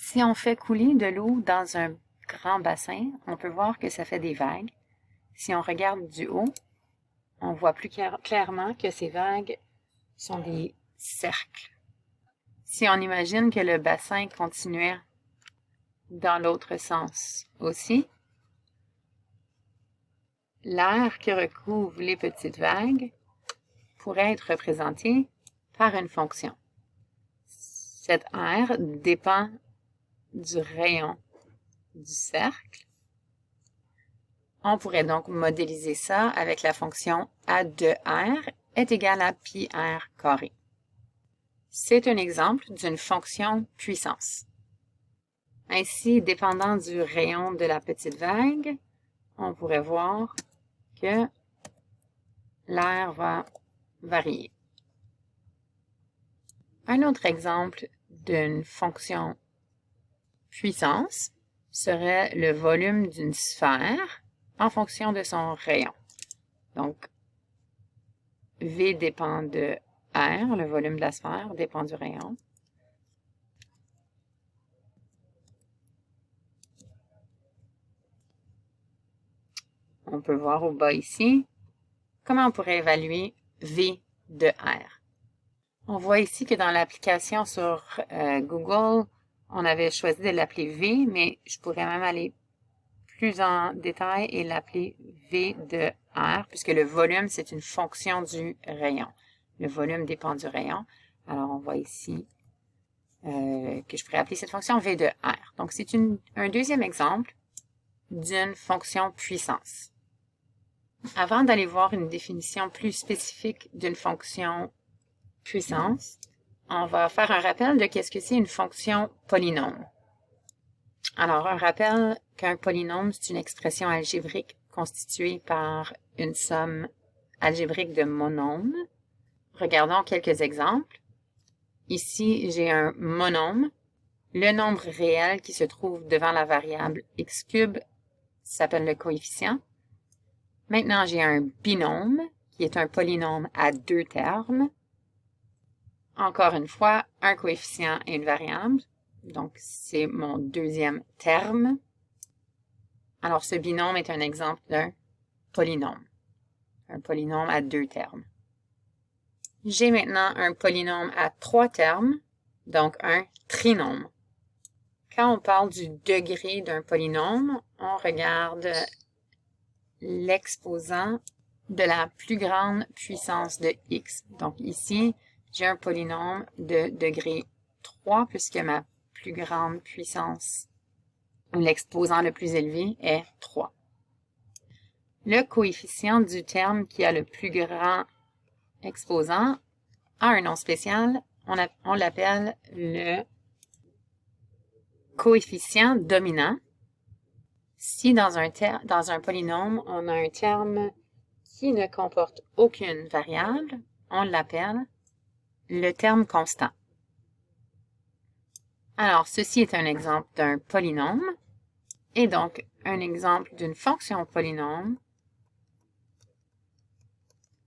Si on fait couler de l'eau dans un grand bassin, on peut voir que ça fait des vagues. Si on regarde du haut, on voit plus clairement que ces vagues sont des cercles. Si on imagine que le bassin continuait dans l'autre sens aussi, l'air qui recouvre les petites vagues pourrait être représenté par une fonction. Cet air dépend du rayon du cercle. On pourrait donc modéliser ça avec la fonction A de R est égale à pi r carré. C'est un exemple d'une fonction puissance. Ainsi, dépendant du rayon de la petite vague, on pourrait voir que l'air va varier. Un autre exemple d'une fonction puissance serait le volume d'une sphère en fonction de son rayon. Donc, V dépend de R, le volume de la sphère dépend du rayon. On peut voir au bas ici comment on pourrait évaluer V de R. On voit ici que dans l'application sur Google, on avait choisi de l'appeler V, mais je pourrais même aller plus en détail et l'appeler V de R, puisque le volume, c'est une fonction du rayon. Le volume dépend du rayon. Alors, on voit ici que je pourrais appeler cette fonction V de R. Donc, c'est un deuxième exemple d'une fonction puissance. Avant d'aller voir une définition plus spécifique d'une fonction puissance, on va faire un rappel de qu'est-ce que c'est une fonction polynôme. Alors, un rappel qu'un polynôme, c'est une expression algébrique constituée par une somme algébrique de monômes. Regardons quelques exemples. Ici, j'ai un monôme. Le nombre réel qui se trouve devant la variable x cube s'appelle le coefficient. Maintenant, j'ai un binôme, qui est un polynôme à deux termes. Encore une fois, un coefficient et une variable. Donc, c'est mon deuxième terme. Alors, ce binôme est un exemple d'un polynôme. Un polynôme à deux termes. J'ai maintenant un polynôme à trois termes, donc un trinôme. Quand on parle du degré d'un polynôme, on regarde l'exposant de la plus grande puissance de x. Donc ici, j'ai un polynôme de degré 3 puisque ma plus grande puissance, l'exposant le plus élevé est 3. Le coefficient du terme qui a le plus grand exposant a un nom spécial. On l'appelle le coefficient dominant. Si dans un polynôme, on a un terme qui ne comporte aucune variable, on l'appelle le terme constant. Alors, ceci est un exemple d'un polynôme, et donc un exemple d'une fonction polynôme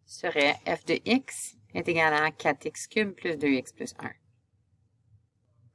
serait f de x est égal à 4x cube plus 2x plus 1.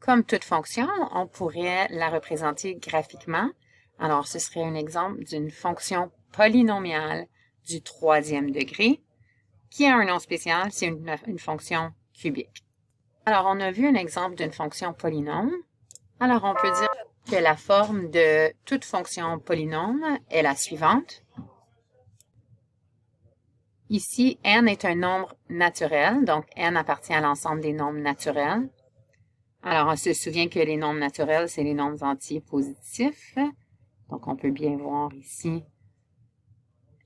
Comme toute fonction, on pourrait la représenter graphiquement. Alors, ce serait un exemple d'une fonction polynomiale du troisième degré qui a un nom spécial, c'est une fonction cubique. Alors, on a vu un exemple d'une fonction polynôme. Alors, on peut dire que la forme de toute fonction polynôme est la suivante. Ici, n est un nombre naturel, donc n appartient à l'ensemble des nombres naturels. Alors, on se souvient que les nombres naturels, c'est les nombres entiers positifs. Donc, on peut bien voir ici,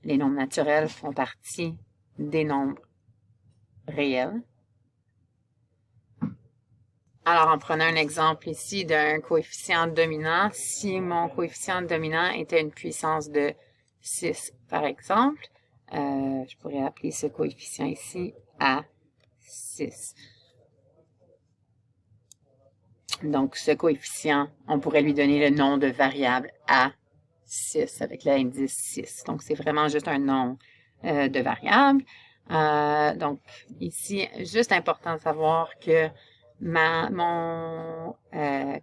les nombres naturels font partie des nombres réels. Alors, en prenant un exemple ici d'un coefficient dominant, si mon coefficient dominant était une puissance de 6, par exemple, je pourrais appeler ce coefficient ici A6. Donc, ce coefficient, on pourrait lui donner le nom de variable A6 avec l'indice 6. Donc, c'est vraiment juste un nom de variable. Donc, ici, juste important de savoir que mon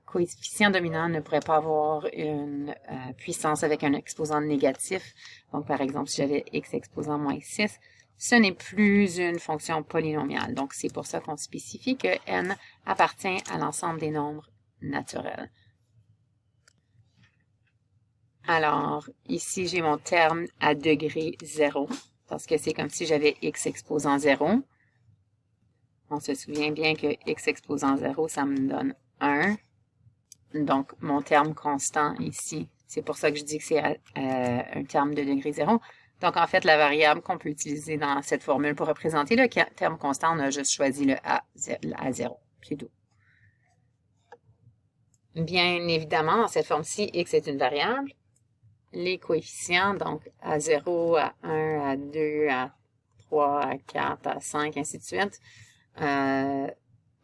coefficient dominant ne pourrait pas avoir une puissance avec un exposant négatif. Donc, par exemple, si j'avais x exposant moins 6, ce n'est plus une fonction polynomiale. Donc, c'est pour ça qu'on spécifie que n appartient à l'ensemble des nombres naturels. Alors, ici, j'ai mon terme à degré 0, parce que c'est comme si j'avais x exposant 0. On se souvient bien que x exposant 0, ça me donne 1. Donc, mon terme constant ici, c'est pour ça que je dis que c'est un terme de degré 0. Donc, en fait, la variable qu'on peut utiliser dans cette formule pour représenter le terme constant, on a juste choisi le a 0. C'est tout. Bien évidemment, dans cette forme-ci, x est une variable. Les coefficients, donc à 0, à 1, à 2, à 3, à 4, à 5, ainsi de suite,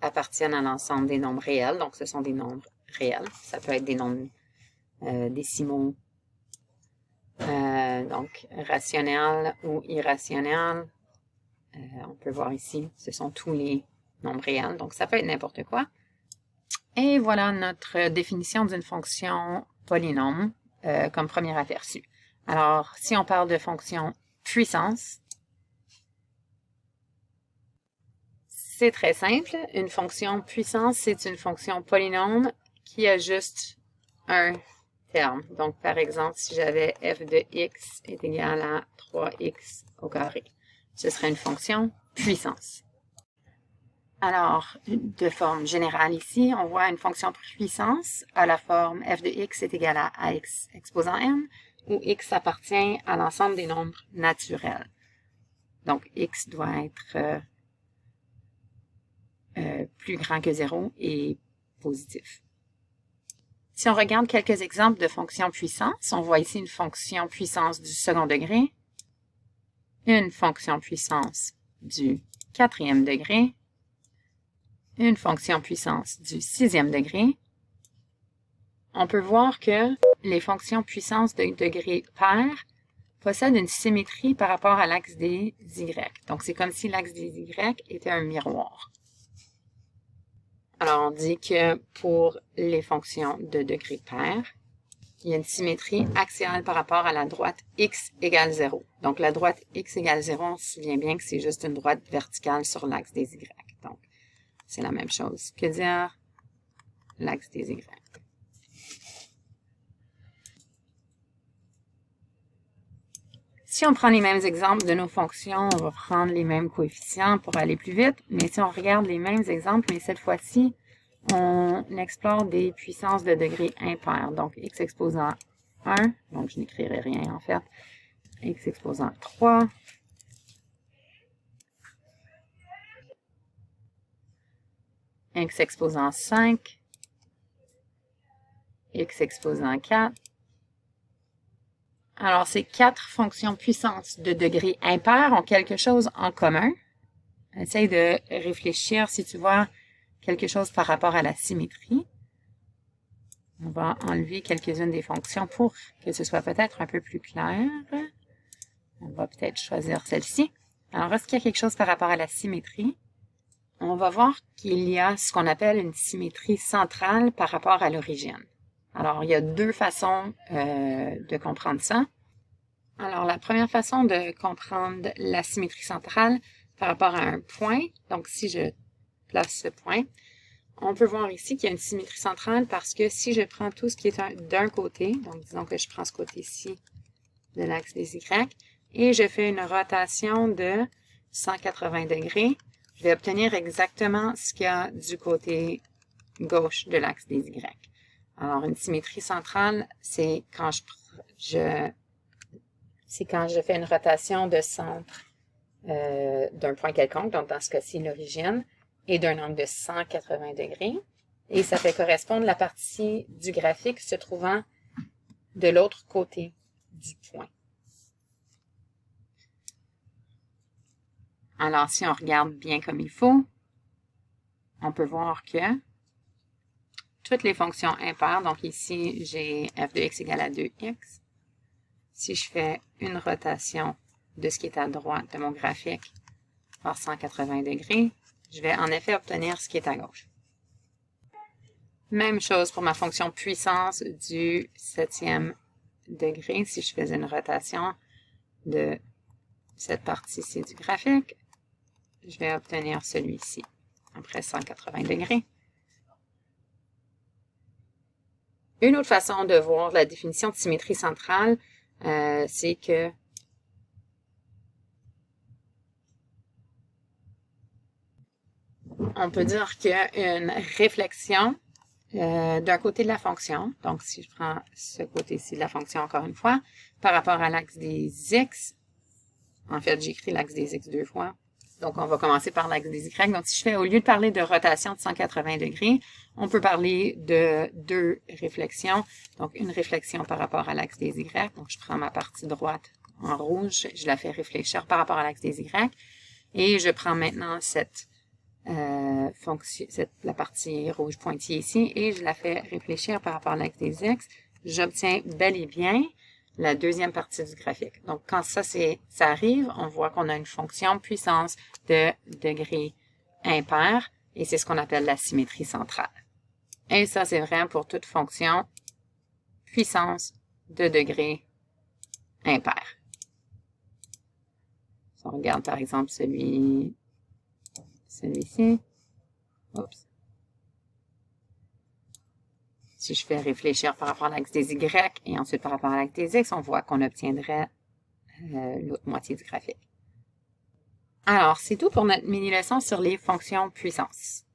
appartiennent à l'ensemble des nombres réels. Donc, ce sont des nombres réels. Ça peut être des nombres décimaux, donc rationnels ou irrationnels. On peut voir ici, ce sont tous les nombres réels. Donc, ça peut être n'importe quoi. Et voilà notre définition d'une fonction polynôme comme premier aperçu. Alors, si on parle de fonction puissance, c'est très simple. Une fonction puissance, c'est une fonction polynôme qui a juste un terme. Donc, par exemple, si j'avais f de x est égal à 3x au carré, ce serait une fonction puissance. Alors, de forme générale ici, on voit une fonction puissance à la forme f de x est égal à ax exposant n, où x appartient à l'ensemble des nombres naturels. Donc, x doit être plus grand que 0 et positif. Si on regarde quelques exemples de fonctions puissance, on voit ici une fonction puissance du second degré, une fonction puissance du quatrième degré, une fonction puissance du sixième degré. On peut voir que les fonctions puissance de degré pair possèdent une symétrie par rapport à l'axe des Y. Donc, c'est comme si l'axe des Y était un miroir. Alors, on dit que pour les fonctions de degré pair, il y a une symétrie axiale par rapport à la droite x égale 0. Donc, la droite x égale 0, on se souvient bien que c'est juste une droite verticale sur l'axe des Y. Donc, c'est la même chose que dire l'axe des Y. Si on prend les mêmes exemples de nos fonctions, on va prendre les mêmes coefficients pour aller plus vite. Mais si on regarde les mêmes exemples, mais cette fois-ci, on explore des puissances de degré impair. Donc, x exposant 1, donc je n'écrirai rien en fait, x exposant 3, x exposant 5, x exposant 4. Alors, ces quatre fonctions puissantes de degré impair ont quelque chose en commun. Essaye de réfléchir si tu vois quelque chose par rapport à la symétrie. On va enlever quelques-unes des fonctions pour que ce soit peut-être un peu plus clair. On va peut-être choisir celle-ci. Alors, est-ce qu'il y a quelque chose par rapport à la symétrie? On va voir qu'il y a ce qu'on appelle une symétrie centrale par rapport à l'origine. Alors, il y a deux façons de comprendre ça. Alors, la première façon de comprendre la symétrie centrale par rapport à un point, donc si je place ce point, on peut voir ici qu'il y a une symétrie centrale parce que si je prends tout ce qui est d'un côté, donc disons que je prends ce côté-ci de l'axe des Y, et je fais une rotation de 180 degrés, je vais obtenir exactement ce qu'il y a du côté gauche de l'axe des Y. Alors, une symétrie centrale, c'est quand je fais une rotation de centre d'un point quelconque, donc dans ce cas-ci, l'origine, et d'un angle de 180 degrés. Et ça fait correspondre la partie du graphique se trouvant de l'autre côté du point. Alors, si on regarde bien comme il faut, on peut voir que toutes les fonctions impaires, donc ici, j'ai f de x égale à 2x. Si je fais une rotation de ce qui est à droite de mon graphique par 180 degrés, je vais en effet obtenir ce qui est à gauche. Même chose pour ma fonction puissance du 7e degré. Si je faisais une rotation de cette partie-ci du graphique, je vais obtenir celui-ci, après 180 degrés. Une autre façon de voir la définition de symétrie centrale, c'est que on peut dire qu'il y a une réflexion d'un côté de la fonction. Donc, si je prends ce côté-ci de la fonction encore une fois, par rapport à l'axe des x, en fait, j'écris l'axe des x 2 fois. Donc, on va commencer par l'axe des y. Donc, si je fais, au lieu de parler de rotation de 180 degrés, on peut parler de 2 réflexions. Donc, une réflexion par rapport à l'axe des y. Donc, je prends ma partie droite en rouge, je la fais réfléchir par rapport à l'axe des y. Et je prends maintenant cette la partie rouge pointillée ici, et je la fais réfléchir par rapport à l'axe des x. J'obtiens bel et bien la deuxième partie du graphique. Donc, quand ça arrive, on voit qu'on a une fonction puissance de degré impair, et c'est ce qu'on appelle la symétrie centrale. Et ça, c'est vrai pour toute fonction puissance de degré impair. Si on regarde par exemple celui-ci. Oups. Si je fais réfléchir par rapport à l'axe des Y et ensuite par rapport à l'axe des X, on voit qu'on obtiendrait l'autre moitié du graphique. Alors, c'est tout pour notre mini-leçon sur les fonctions puissance.